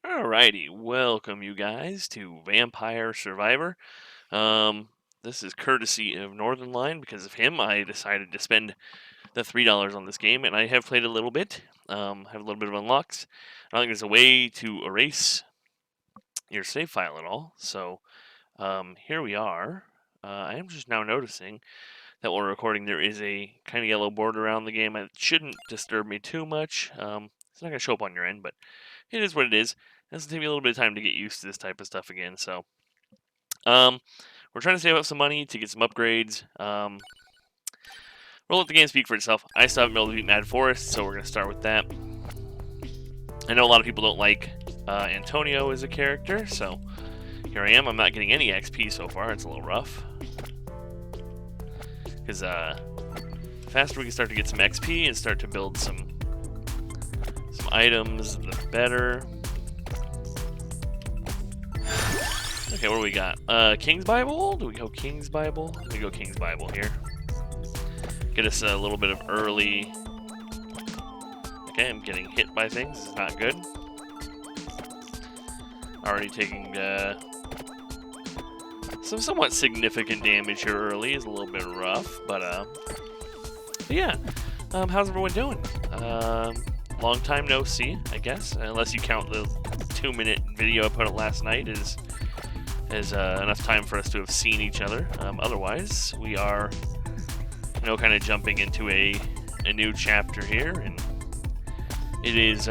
Alrighty, welcome you guys to Vampire Survivor. Um, this is courtesy of NorthernLion. Because of him, I decided to spend the $3 on this game, and I have played a little bit. Have a little bit of unlocks. I don't think there's a way to erase your save file at all. So here we are. I am just now noticing that while we're recording, there is a kind of yellow border around the game. It shouldn't disturb me too much. It's not going to show up on your end, but it is what it is. It's gonna take me a little bit of time to get used to this type of stuff again. So, we're trying to save up some money to get some upgrades. We'll let the game speak for itself. I still haven't been able to beat Mad Forest, so we're gonna start with that. I know a lot of people don't like Antonio as a character, so here I am. I'm not getting any XP so far. It's a little rough. Because the faster we can start to get some XP and start to build some items, the better. Okay, what do we got? King's Bible? Do we go King's Bible? We go King's Bible here. Get us a little bit of early... Okay, I'm getting hit by things. This is not good. Already taking some somewhat significant damage here early. Is a little bit rough, but yeah. How's everyone doing? Long time no see, I guess. Unless you count the 2-minute video I put up last night is enough time for us to have seen each other. Otherwise, we are, kind of jumping into a new chapter here, and it is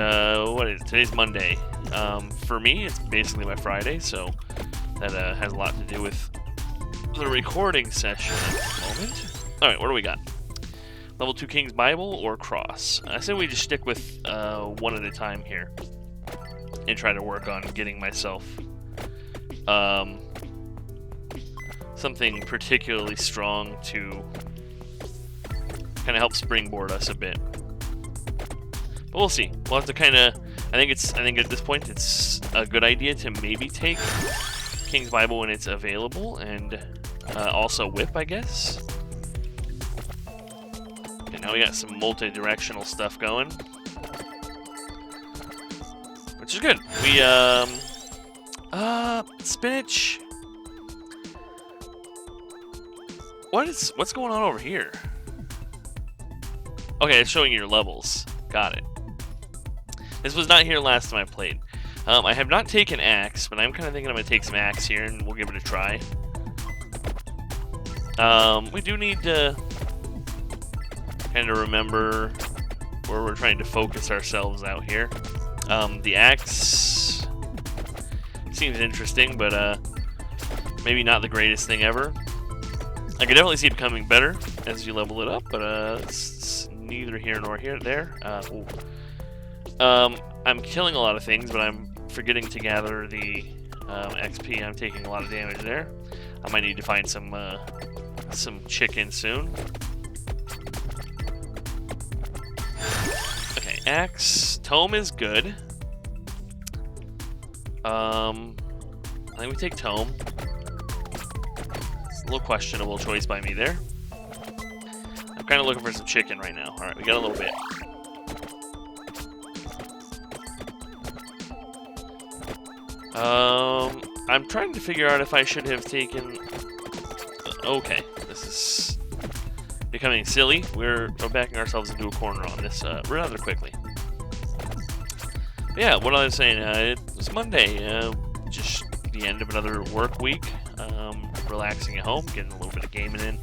today's Monday. For me, it's basically my Friday, so that has a lot to do with the recording session at the moment. All right, what do we got? Level 2 King's Bible or Cross? I say we just stick with one at a time here and try to work on getting myself something particularly strong to kind of help springboard us a bit. But we'll see. We'll have to kind of. I think at this point it's a good idea to maybe take King's Bible when it's available, and also Whip, I guess. Okay, now we got some multi-directional stuff going, which is good. We spinach. What's going on over here? Okay, it's showing your levels. Got it. This was not here last time I played. I have not taken Axe, but I'm kind of thinking I'm going to take some Axe here, and we'll give it a try. We do need to kind of remember where we're trying to focus ourselves out here. The Axe seems interesting, but maybe not the greatest thing ever. I can definitely see it becoming better as you level it up, but it's neither here nor there. I'm killing a lot of things, but I'm forgetting to gather the XP. I'm taking a lot of damage there. I might need to find some chicken soon. Okay, Axe. Tome is good. I think we take Tome. It's a little questionable choice by me there. I'm kind of looking for some chicken right now. Alright, we got a little bit. I'm trying to figure out if I should have taken... Okay, this is becoming silly. We're backing ourselves into a corner on this rather quickly. But yeah, what I was saying, it's Monday, just the end of another work week. Relaxing at home, getting a little bit of gaming in.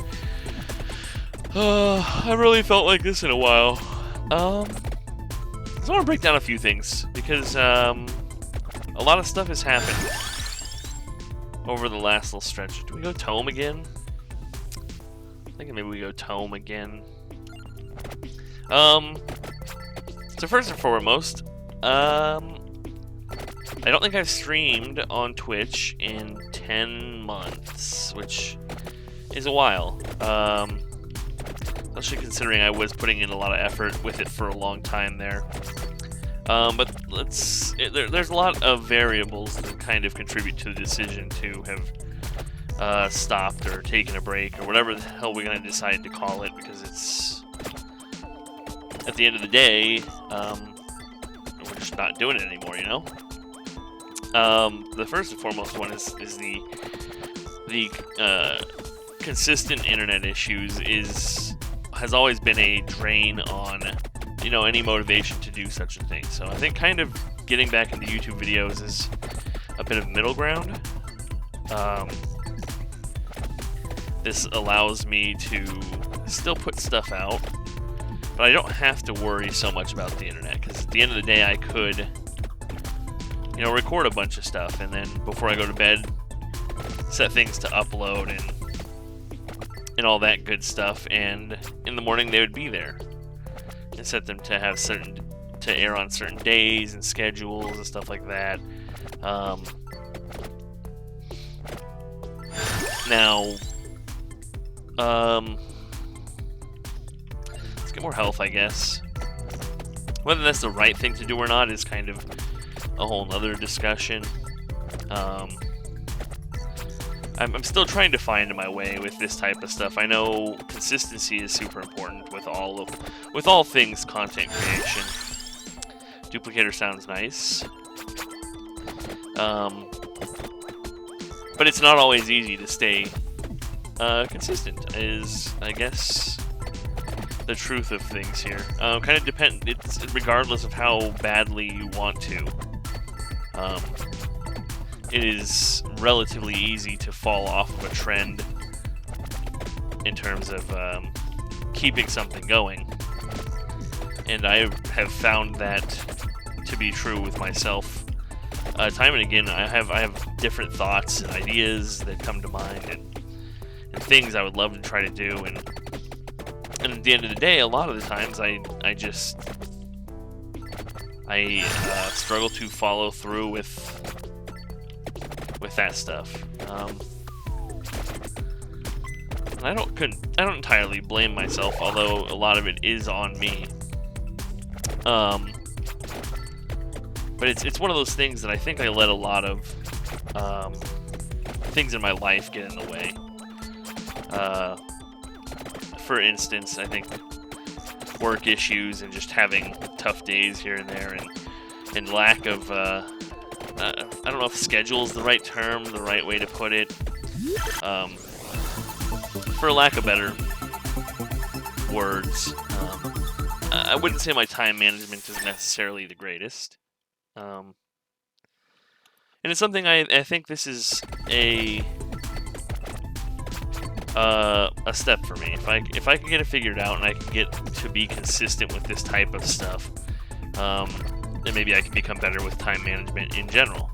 I really felt like this in a while. So I want to break down a few things, because a lot of stuff has happened over the last little stretch. Do we go Tome again? I'm thinking maybe we go Tome again. So first and foremost, I don't think I've streamed on Twitch in 10 months, which is a while. Especially considering I was putting in a lot of effort with it for a long time there. But there's a lot of variables that kind of contribute to the decision to have stopped or taken a break or whatever the hell we're going to decide to call it, because it's, at the end of the day, we're just not doing it anymore, you know? The first and foremost one is the consistent internet issues has always been a drain on, you know, any motivation to do such a thing. So I think kind of getting back into YouTube videos is a bit of middle ground. This allows me to still put stuff out, but I don't have to worry so much about the internet, because at the end of the day I could, you know, record a bunch of stuff, and then before I go to bed, set things to upload and all that good stuff, and in the morning they would be there, and set them to have to air on certain days and schedules and stuff like that. Now, let's get more health, I guess. Whether that's the right thing to do or not is kind of a whole nother discussion. I'm still trying to find my way with this type of stuff. I know consistency is super important with all things content creation. Duplicator sounds nice. But it's not always easy to stay consistent, is, I guess, the truth of things here. Kind of it's regardless of how badly you want to. It is relatively easy to fall off of a trend in terms of keeping something going. And I have found that to be true with myself. Time and again, I have different thoughts and ideas that come to mind, and things I would love to try to do, and at the end of the day, a lot of the times I struggle to follow through with that stuff. I don't entirely blame myself, although a lot of it is on me. But it's one of those things that I think I let a lot of things in my life get in the way. For instance, I think work issues and just having tough days here and there, and lack of, I don't know if schedule is the right term, the right way to put it. For lack of better words, I wouldn't say my time management is necessarily the greatest. And it's something I think this is a step for me. If I can get it figured out and I can get to be consistent with this type of stuff, then maybe I can become better with time management in general.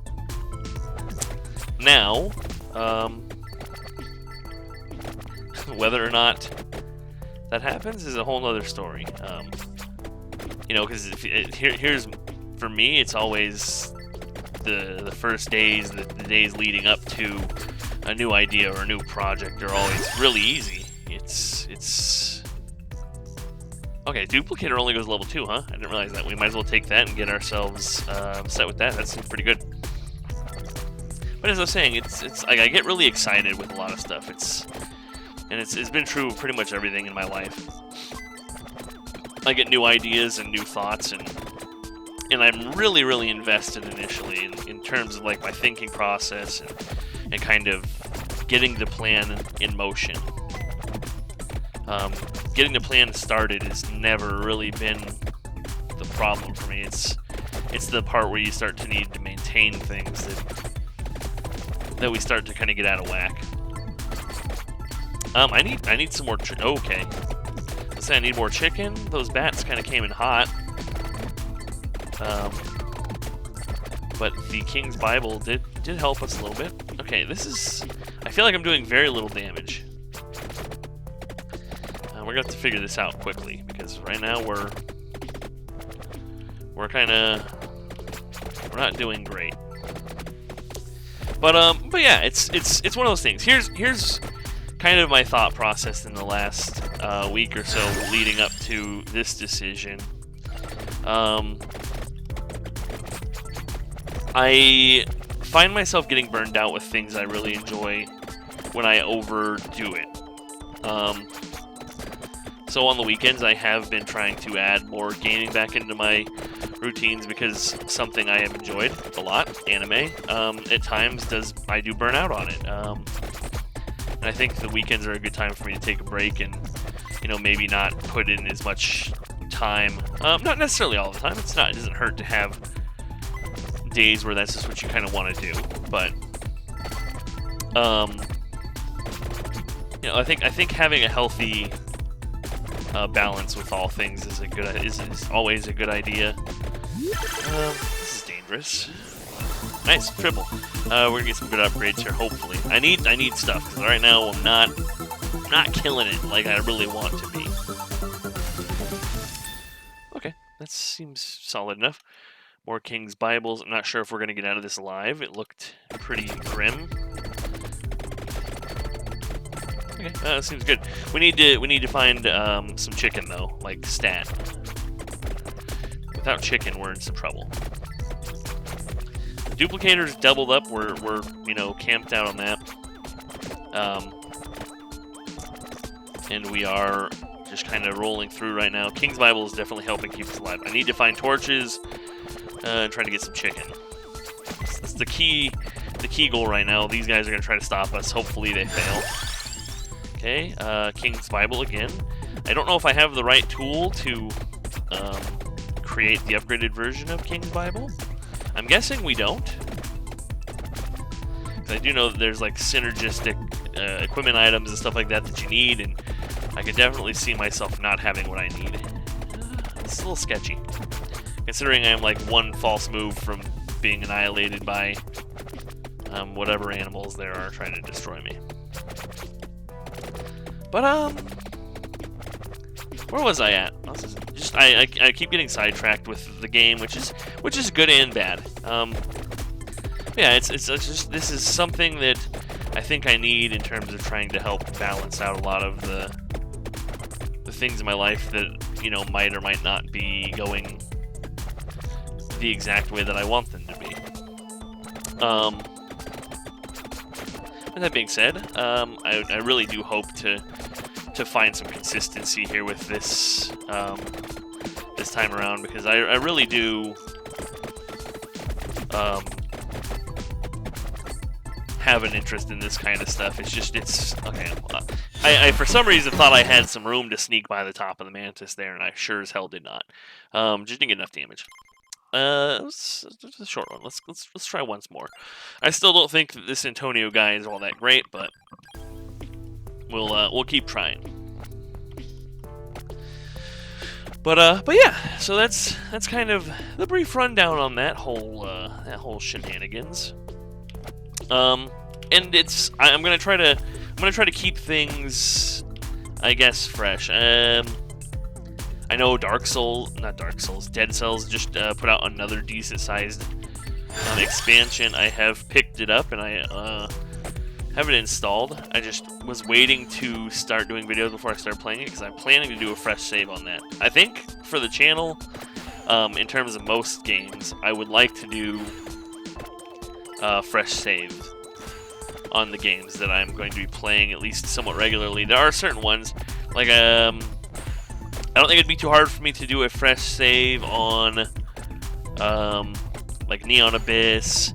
Now, whether or not that happens is a whole other story. You know, because here's for me, it's always the first days, the days leading up to a new idea or a new project are always really easy. It's okay. Duplicator only goes level 2, huh? I didn't realize that. We might as well take that and get ourselves set with that. That seems pretty good. But as I was saying, it's like I get really excited with a lot of stuff. It's been true of pretty much everything in my life. I get new ideas and new thoughts, and I'm really, really invested initially in terms of like my thinking process and kind of getting the plan in motion. Getting the plan started has never really been the problem for me. It's the part where you start to need to maintain things that we start to kind of get out of whack. I need some more. Okay, let's say I need more chicken. Those bats kind of came in hot. But the King's Bible did help us a little bit. Okay, I feel like I'm doing very little damage. We're gonna have to figure this out quickly, because right now we're not doing great. But yeah, it's one of those things. Here's kind of my thought process in the last week or so leading up to this decision. I find myself getting burned out with things I really enjoy when I overdo it. So on the weekends, I have been trying to add more gaming back into my routines because something I have enjoyed a lot, anime, at times I do burn out on it. And I think the weekends are a good time for me to take a break and, you know, maybe not put in as much time. Not necessarily all the time. It doesn't hurt to have days where that's just what you kind of want to do. But, you know, I think having a healthy balance with all things is always a good idea. This is dangerous. Nice, triple. We're gonna get some good upgrades here, hopefully. I need stuff, because right now I'm not killing it like I really want to be. Okay, that seems solid enough. More King's Bibles. I'm not sure if we're gonna get out of this alive. It looked pretty grim. Okay, that seems good. We need to find some chicken though, like stat. Without chicken, we're in some trouble. The duplicator's doubled up. We're you know, camped out on that. And we are just kind of rolling through right now. King's Bible is definitely helping keep us alive. I need to find torches and try to get some chicken. That's the key goal right now. These guys are going to try to stop us. Hopefully they fail. Okay, King's Bible again. I don't know if I have the right tool to create the upgraded version of King's Bible. I'm guessing we don't. I do know that there's like synergistic equipment items and stuff like that you need, and I could definitely see myself not having what I need. It's a little sketchy, considering I'm like one false move from being annihilated by whatever animals there are trying to destroy me. But where was I at? I keep getting sidetracked with the game, which is good and bad. Yeah, it's just, this is something that I think I need in terms of trying to help balance out a lot of the things in my life that, you know, might or might not be going the exact way that I want them to be. With that being said, I really do hope to find some consistency here with this this time around, because I really do have an interest in this kind of stuff. It's okay. I for some reason thought I had some room to sneak by the top of the mantis there, and I sure as hell did not. Just didn't get enough damage. It's a short one. Let's try once more. I still don't think that this Antonio guy is all that great, but we'll keep trying. But yeah, so that's kind of the brief rundown on that whole shenanigans. And I'm gonna try to keep things, I guess, fresh. I know Dead Cells just put out another decent sized expansion. I have picked it up and I have it installed. I just was waiting to start doing videos before I start playing it, because I'm planning to do a fresh save on that. I think for the channel, in terms of most games, I would like to do fresh saves on the games that I'm going to be playing at least somewhat regularly. There are certain ones, like I don't think it'd be too hard for me to do a fresh save on like Neon Abyss,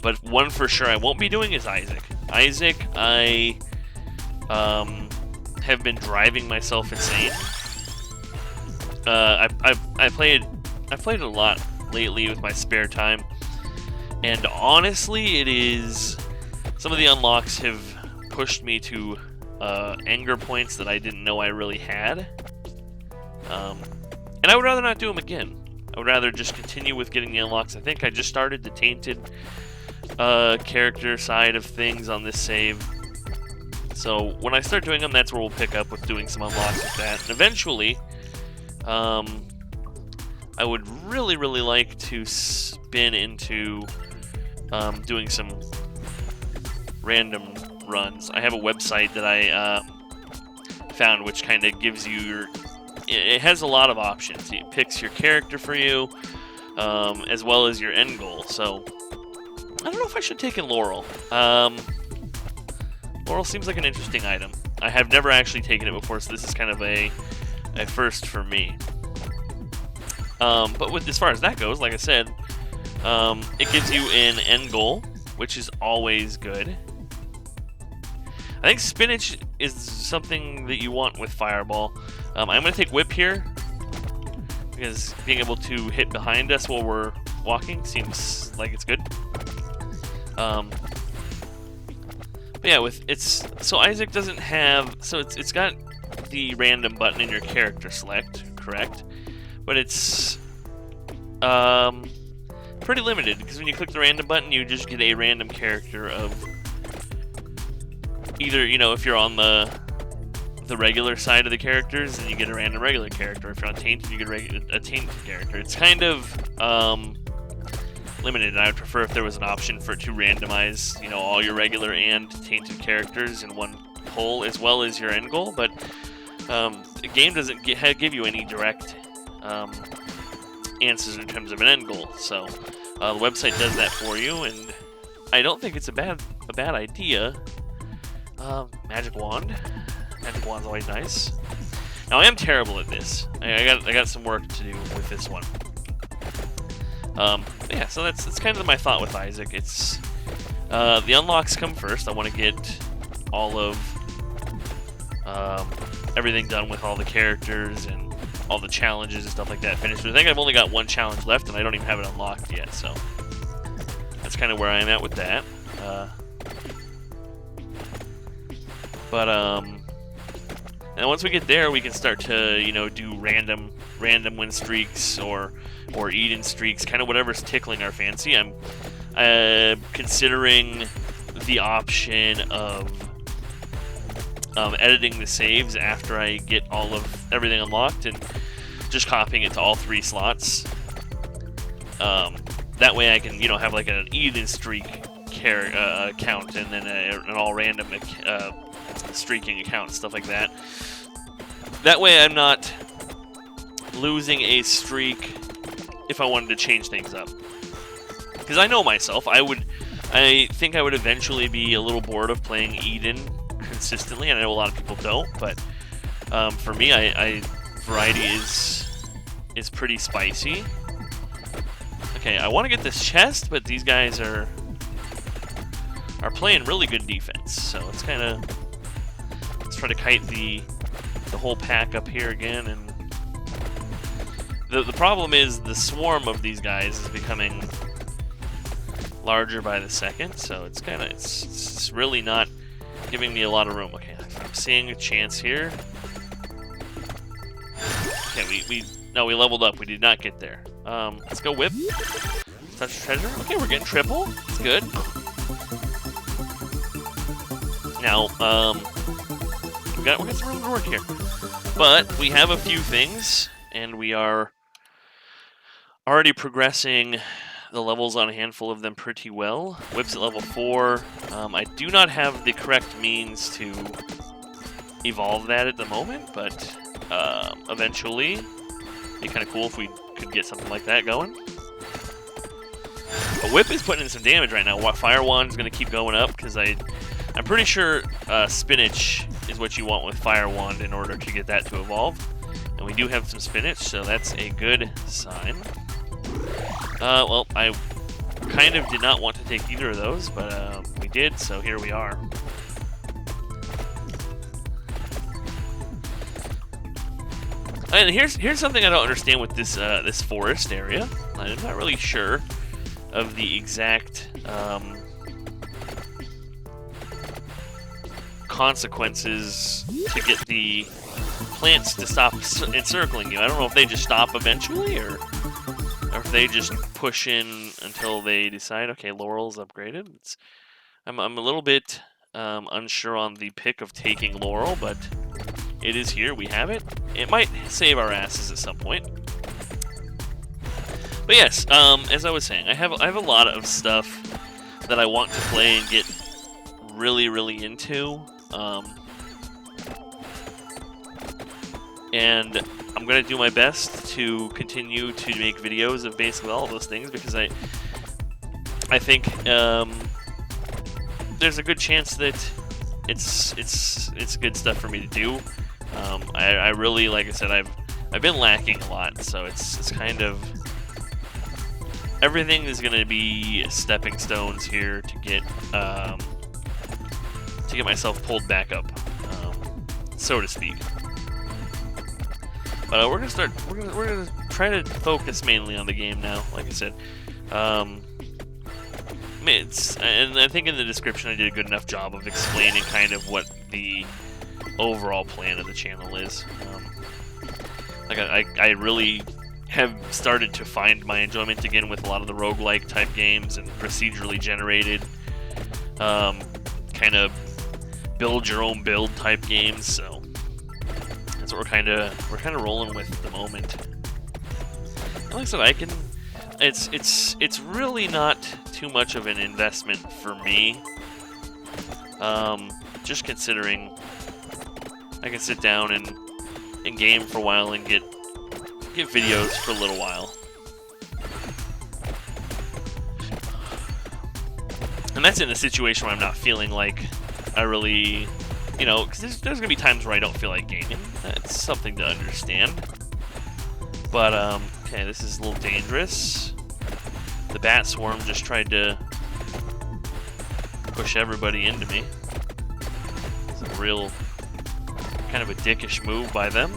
but one for sure I won't be doing is Isaac. I have been driving myself insane. I've played a lot lately with my spare time, and honestly, it is, some of the unlocks have pushed me to anger points that I didn't know I really had. And I would rather not do them again. I would rather just continue with getting the unlocks. I think I just started the tainted character side of things on this save. So when I start doing them, that's where we'll pick up with doing some unlocks with that. And eventually, I would really like to spin into doing some random runs. I have a website that I found which kind of gives you it has a lot of options. It picks your character for you, as well as your end goal. So I don't know if I should take in Laurel. Laurel seems like an interesting item. I have never actually taken it before, so this is kind of a first for me. But as far as that goes, like I said, it gives you an end goal, which is always good. I think spinach is something that you want with Fireball. I'm going to take Whip here, because being able to hit behind us while we're walking seems like it's good. But yeah, so Isaac doesn't have, so it's got the random button in your character select, correct? But it's pretty limited, because when you click the random button, you just get a random character of either, you know, if you're on the regular side of the characters, then you get a random regular character. If you're on Tainted, you get a Tainted character. It's kind of limited, and I would prefer if there was an option for it to randomize, you know, all your regular and Tainted characters in one pull, as well as your end goal, but the game doesn't give you any direct answers in terms of an end goal, so the website does that for you, and I don't think it's a bad idea. Magic Wand. Magic Wand's always nice. Now I am terrible at this. I got some work to do with this one. Yeah, so that's kind of my thought with Isaac. It's the unlocks come first. I want to get all of everything done with all the characters and all the challenges and stuff like that finished. But I think I've only got one challenge left, and I don't even have it unlocked yet. So that's kind of where I'm at with that. And once we get there, we can start to, you know, do random win streaks or eat-in streaks, kind of whatever's tickling our fancy. I'm considering the option of editing the saves after I get all of everything unlocked and just copying it to all 3 slots. That way I can, you know, have like an eat-in streak account and then an all-random streaking account and stuff like that. That way I'm not losing a streak if I wanted to change things up. Because I know myself, I think I would eventually be a little bored of playing Eden consistently, and I know a lot of people don't, but for me, variety is pretty spicy. Okay, I want to get this chest, but these guys are playing really good defense, so it's kind of, let's try to kite the whole pack up here again. And the problem is the swarm of these guys is becoming larger by the second, so it's kind of, it's really not giving me a lot of room. Okay, I'm seeing a chance here. Okay, we leveled up. We did not get there. Let's go whip. Touch treasure. Okay, we're getting triple. It's good. Now, we got some room to work here, but we have a few things, and we are already progressing the levels on a handful of them pretty well. Whip's at level 4. I do not have the correct means to evolve that at the moment, but eventually it'd be kind of cool if we could get something like that going. But Whip is putting in some damage right now. Fire Wand is going to keep going up because I'm pretty sure spinach is what you want with Fire Wand in order to get that to evolve. And we do have some spinach, so that's a good sign. Well, I kind of did not want to take either of those, but we did, so here we are. And here's something I don't understand with this this forest area. I'm not really sure of the exact consequences to get the plants to stop encircling you. I don't know if they just stop eventually, or if they just push in until they decide, okay, Laurel's upgraded. I'm a little bit unsure on the pick of taking Laurel, but it is here. We have it. It might save our asses at some point. But yes, as I was saying, I have a lot of stuff that I want to play and get really into. And I'm going to do my best to continue to make videos of basically all of those things, because I think there's a good chance that it's good stuff for me to do. I really, like I said, I've been lacking a lot, so it's kind of everything is going to be stepping stones here to get myself pulled back up, so to speak. But we're gonna try to focus mainly on the game now. Like I said, and I think in the description I did a good enough job of explaining kind of what the overall plan of the channel is. Like I really have started to find my enjoyment again with a lot of the roguelike type games and procedurally generated, kind of build your own build type games. So that's what we're kind of rolling with at the moment. And like I said, it's really not too much of an investment for me. Just considering I can sit down and game for a while and get videos for a little while. And that's in a situation where I'm not feeling like I really, you know, because there's going to be times where I don't feel like gaming. That's something to understand. But, okay, this is a little dangerous. The bat swarm just tried to push everybody into me. It's a real kind of a dickish move by them.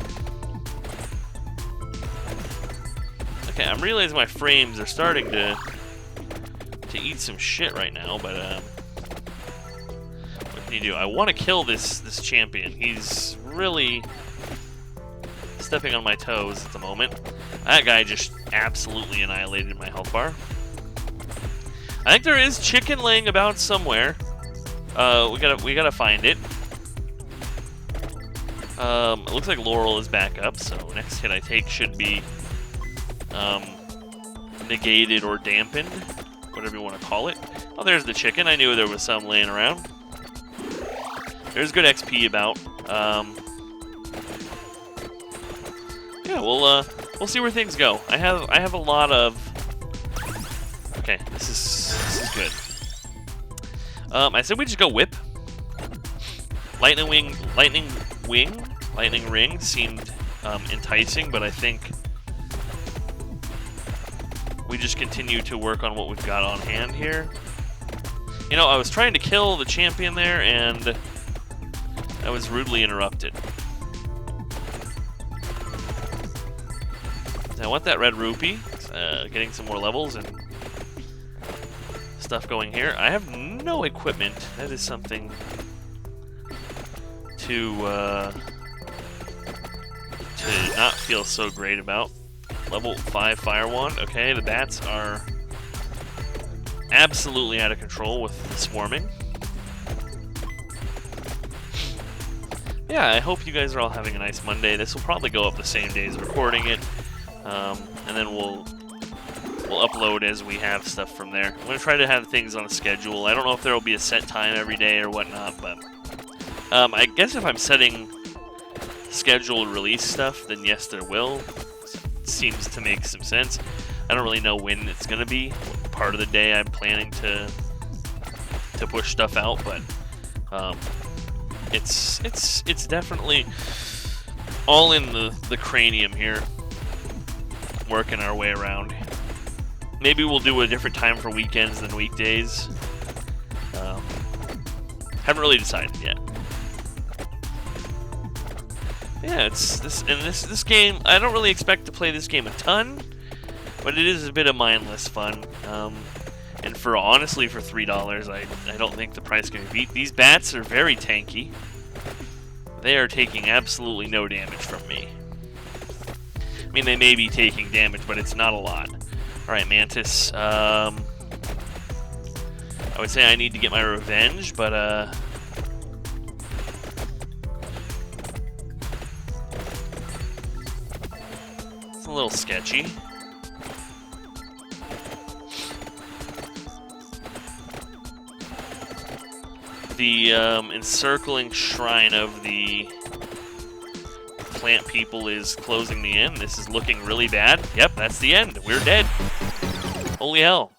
Okay, I'm realizing my frames are starting to eat some shit right now, but what can you do? I want to kill this champion. He's really stepping on my toes at the moment. That guy just absolutely annihilated my health bar. I think there is chicken laying about somewhere. We gotta find it. It looks like Laurel is back up, so next hit I take should be negated or dampened, whatever you want to call it. Oh, there's the chicken. I knew there was some laying around. There's good XP about. Yeah, we'll see where things go. I have a lot of. Okay, this is good. I said we just go whip. Lightning ring seemed enticing, but I think we just continue to work on what we've got on hand here. You know, I was trying to kill the champion there, and I was rudely interrupted. I want that red rupee, getting some more levels and stuff going here. I have no equipment. That is something to not feel so great about. Level 5 Fire Wand. Okay, the bats are absolutely out of control with the swarming. Yeah, I hope you guys are all having a nice Monday. This will probably go up the same day as recording it, and then we'll upload as we have stuff from there. I'm going to try to have things on a schedule. I don't know if there will be a set time every day or whatnot, but I guess if I'm setting scheduled release stuff, then yes, there will. Seems to make some sense. I don't really know when it's going to be, what part of the day I'm planning to push stuff out, but it's definitely all in the cranium here, working our way around. Maybe we'll do a different time for weekends than weekdays. Haven't really decided yet. Yeah, it's this game. I don't really expect to play this game a ton, but it is a bit of mindless fun. And honestly, for $3, I don't think the price can be beat. These bats are very tanky. They are taking absolutely no damage from me. I mean, they may be taking damage, but it's not a lot. All right, Mantis. I would say I need to get my revenge, but it's a little sketchy. The encircling shrine of the plant people is closing me in. This is looking really bad. Yep, that's the end. We're dead. Holy hell.